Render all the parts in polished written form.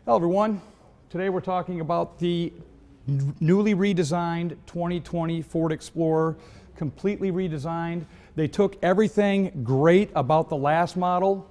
Hello everyone. Today we're talking about the newly redesigned 2020 Ford Explorer, completely redesigned. They took everything great about the last model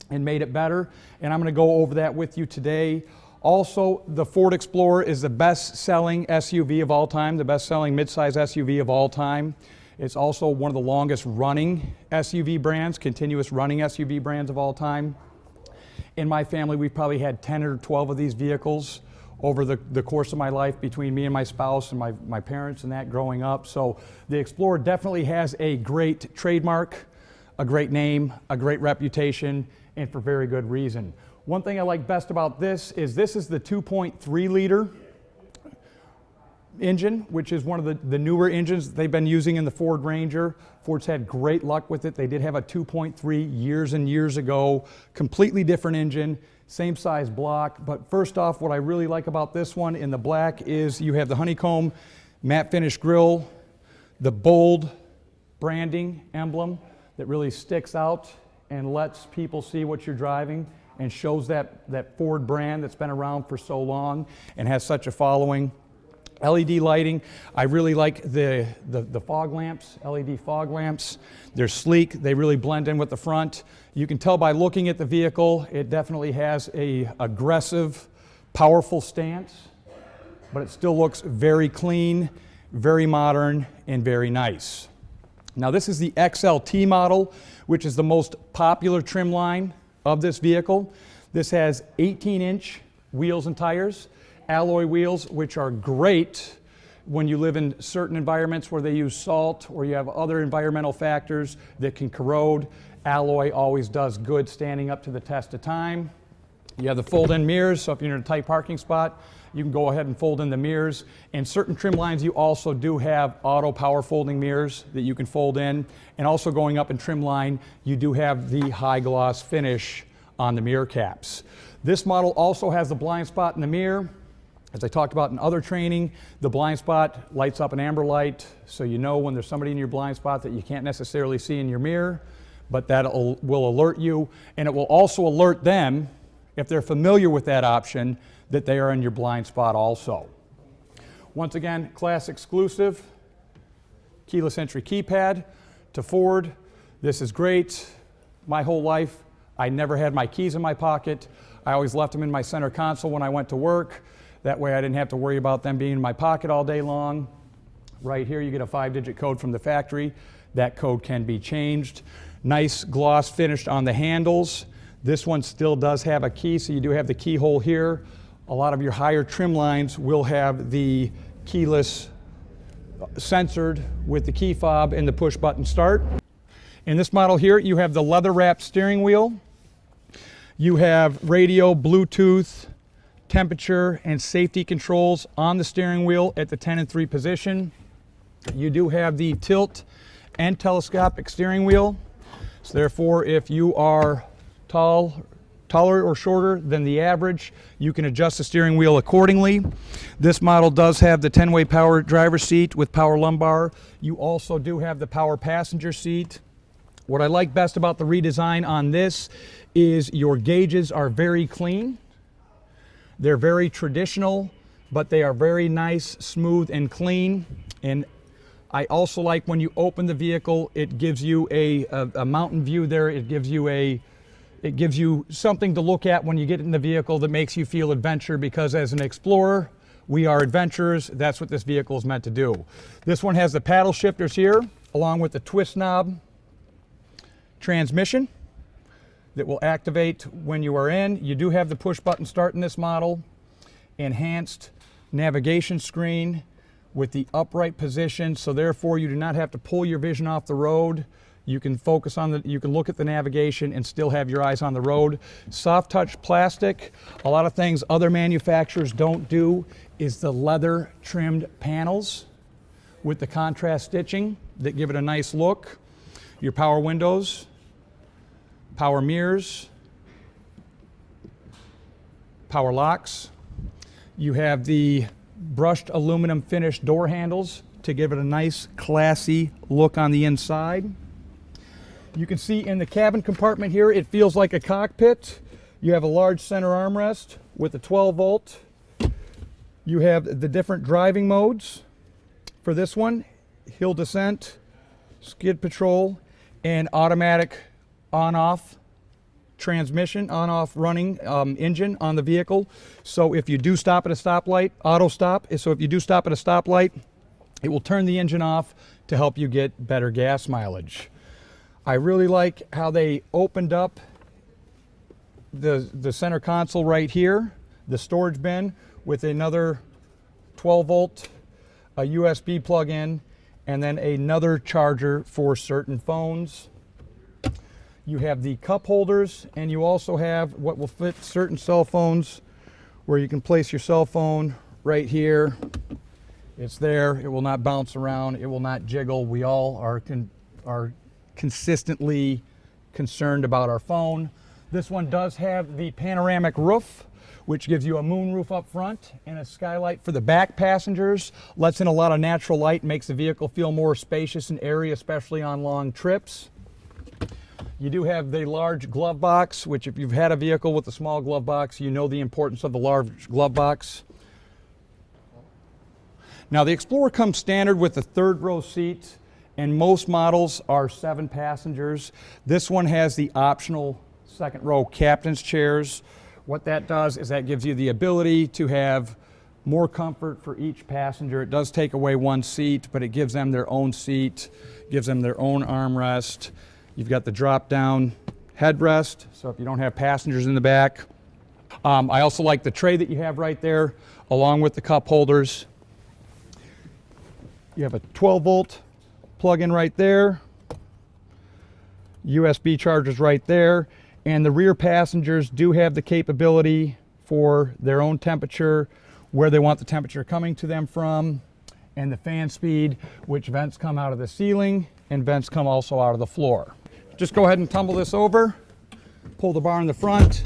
and made it better, and I'm going to go over that with you today. Also, the Ford Explorer is the best-selling SUV of all time, the best-selling midsize SUV of all time. It's also one of the longest running SUV brands, continuous running SUV brands of all time. In my family, we've probably had 10 or 12 of these vehicles over the course of my life between me and my spouse and my parents and that growing up. So the Explorer definitely has a great trademark, a great name, a great reputation, and for very good reason. One thing I like best about this is the 2.3 liter engine, which is one of the newer engines that they've been using in the Ford Ranger. Ford's had great luck with it. They did have a 2.3 years and years ago, completely different engine, same size block. But first off, what I really like about this one in the black is you have the honeycomb matte finish grille, the bold branding emblem that really sticks out and lets people see what you're driving and shows that Ford brand that's been around for so long and has such a following. LED lighting, I really like the fog lamps, LED fog lamps. They're sleek, they really blend in with the front. You can tell by looking at the vehicle, it definitely has a aggressive, powerful stance, but it still looks very clean, very modern, and very nice. Now this is the XLT model, which is the most popular trim line of this vehicle. This has 18-inch wheels and tires. Alloy wheels, which are great when you live in certain environments where they use salt or you have other environmental factors that can corrode. Alloy always does good standing up to the test of time. You have the fold-in mirrors, so if you're in a tight parking spot, you can go ahead and fold in the mirrors. In certain trim lines, you also do have auto power folding mirrors that you can fold in. And also going up in trim line, you do have the high gloss finish on the mirror caps. This model also has the blind spot in the mirror. As I talked about in other training, the blind spot lights up an amber light, so you know when there's somebody in your blind spot that you can't necessarily see in your mirror, but that will alert you, and it will also alert them, if they're familiar with that option, that they are in your blind spot also. Once again, class exclusive, keyless entry keypad to Ford. This is great. My whole life, I never had my keys in my pocket. I always left them in my center console when I went to work. That way I didn't have to worry about them being in my pocket all day long. Right here you get a 5-digit code from the factory. That code can be changed. Nice gloss finish on the handles. This one still does have a key, so you do have the keyhole here. A lot of your higher trim lines will have the keyless censored with the key fob and the push button start. In this model here, you have the leather wrapped steering wheel. You have radio, Bluetooth, temperature and safety controls on the steering wheel at the 10 and 3 position. You do have the tilt and telescopic steering wheel. So therefore, if you are taller or shorter than the average, you can adjust the steering wheel accordingly. This model does have the 10-way power driver's seat with power lumbar. You also do have the power passenger seat. What I like best about the redesign on this is your gauges are very clean. They're very traditional, but they are very nice, smooth, and clean. And I also like when you open the vehicle, it gives you a mountain view there. It gives you something to look at when you get in the vehicle that makes you feel adventure, because as an Explorer, we are adventurers. That's what this vehicle is meant to do. This one has the paddle shifters here, along with the twist knob transmission that will activate when you are in. You do have the push button start in this model, enhanced navigation screen with the upright position, so therefore you do not have to pull your vision off the road. You can focus on you can look at the navigation and still have your eyes on the road. Soft touch plastic. A lot of things other manufacturers don't do is the leather trimmed panels with the contrast stitching that give it a nice look. Your power windows, power mirrors, power locks. You have the brushed aluminum finished door handles to give it a nice classy look on the inside. You can see in the cabin compartment here, it feels like a cockpit. You have a large center armrest with the 12 volt. You have the different driving modes for this one: hill descent, skid patrol, and automatic on-off transmission, on-off running engine on the vehicle. So if you do stop at a stoplight, auto stop. So if you do stop at a stoplight, it will turn the engine off to help you get better gas mileage. I really like how they opened up the center console right here, the storage bin, with another 12 volt, a USB plug-in, and then another charger for certain phones. You have the cup holders, and you also have what will fit certain cell phones, where you can place your cell phone right here. It's there. It will not bounce around. It will not jiggle. We all are consistently concerned about our phone. This one does have the panoramic roof, which gives you a moon roof up front and a skylight for the back passengers. Lets in a lot of natural light, makes the vehicle feel more spacious and airy, especially on long trips. You do have the large glove box, which if you've had a vehicle with a small glove box, you know the importance of the large glove box. Now the Explorer comes standard with the third row seat, and most models are 7 passengers. This one has the optional second row captain's chairs. What that does is that gives you the ability to have more comfort for each passenger. It does take away one seat, but it gives them their own seat, gives them their own armrest. You've got the drop-down headrest, so if you don't have passengers in the back. I also like the tray that you have right there, along with the cup holders. You have a 12 volt plug-in right there, USB chargers right there, and the rear passengers do have the capability for their own temperature, where they want the temperature coming to them from, and the fan speed, which vents come out of the ceiling and vents come also out of the floor. Just go ahead and tumble this over, pull the bar in the front,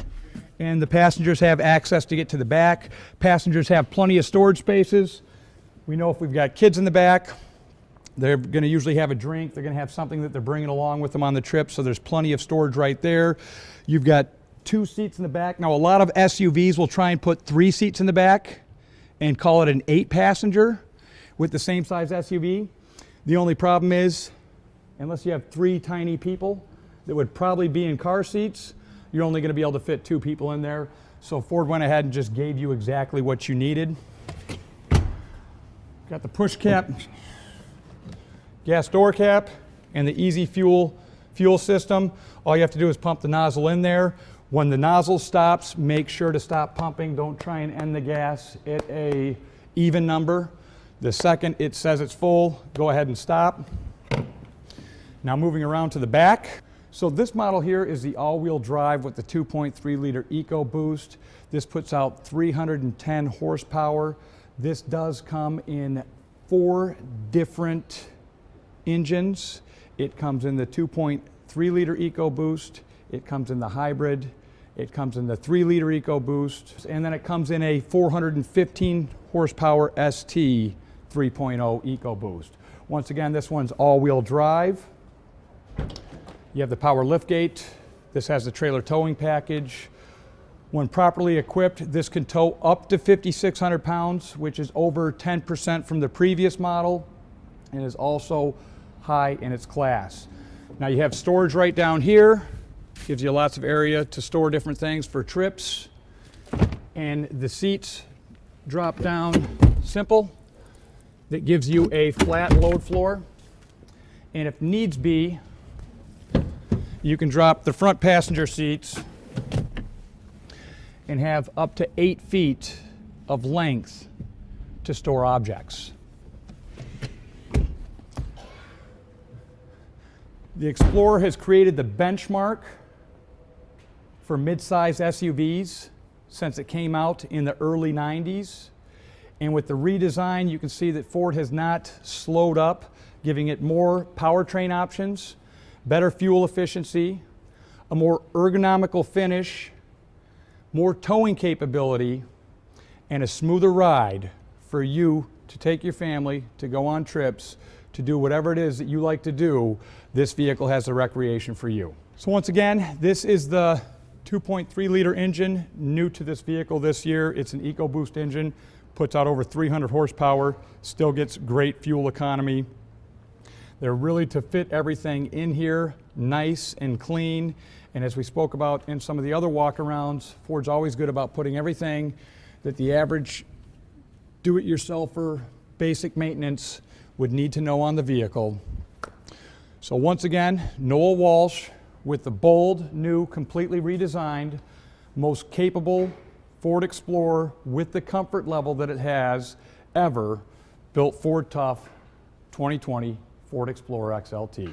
and the passengers have access to get to the back. Passengers have plenty of storage spaces. We know if we've got kids in the back, they're going to usually have a drink. They're going to have something that they're bringing along with them on the trip, so there's plenty of storage right there. You've got 2 seats in the back. Now, a lot of SUVs will try and put 3 seats in the back and call it an 8-passenger with the same size SUV. The only problem is, unless you have 3 tiny people that would probably be in car seats, you're only going to be able to fit 2 people in there. So Ford went ahead and just gave you exactly what you needed. Got the push cap, gas door cap, and the easy fuel system. All you have to do is pump the nozzle in there. When the nozzle stops, make sure to stop pumping. Don't try and end the gas at an even number. The second it says it's full, go ahead and stop. Now moving around to the back. So this model here is the all-wheel drive with the 2.3 liter EcoBoost. This puts out 310 horsepower. This does come in 4 different engines. It comes in the 2.3 liter EcoBoost, it comes in the hybrid, it comes in the 3 liter EcoBoost, and then it comes in a 415 horsepower ST 3.0 EcoBoost. Once again, this one's all-wheel drive. You have the power liftgate. This has the trailer towing package. When properly equipped, this can tow up to 5,600 pounds, which is over 10% from the previous model, and is also high in its class. Now you have storage right down here. Gives you lots of area to store different things for trips. And the seats drop down simple. That gives you a flat load floor. And if needs be, you can drop the front passenger seats and have up to 8 feet of length to store objects. The Explorer has created the benchmark for mid-size SUVs since it came out in the early 90s. And with the redesign, you can see that Ford has not slowed up, giving it more powertrain options, better fuel efficiency, a more ergonomical finish, more towing capability, and a smoother ride for you to take your family to go on trips, to do whatever it is that you like to do. This vehicle has the recreation for you. So once again, this is the 2.3 liter engine, new to this vehicle this year. It's an EcoBoost engine, puts out over 300 horsepower, still gets great fuel economy. They're really to fit everything in here, nice and clean. And as we spoke about in some of the other walk-arounds, Ford's always good about putting everything that the average do-it-yourselfer basic maintenance would need to know on the vehicle. So once again, Noel Walsh with the bold, new, completely redesigned, most capable Ford Explorer with the comfort level that it has ever built Ford Tough 2020 Ford Explorer XLT.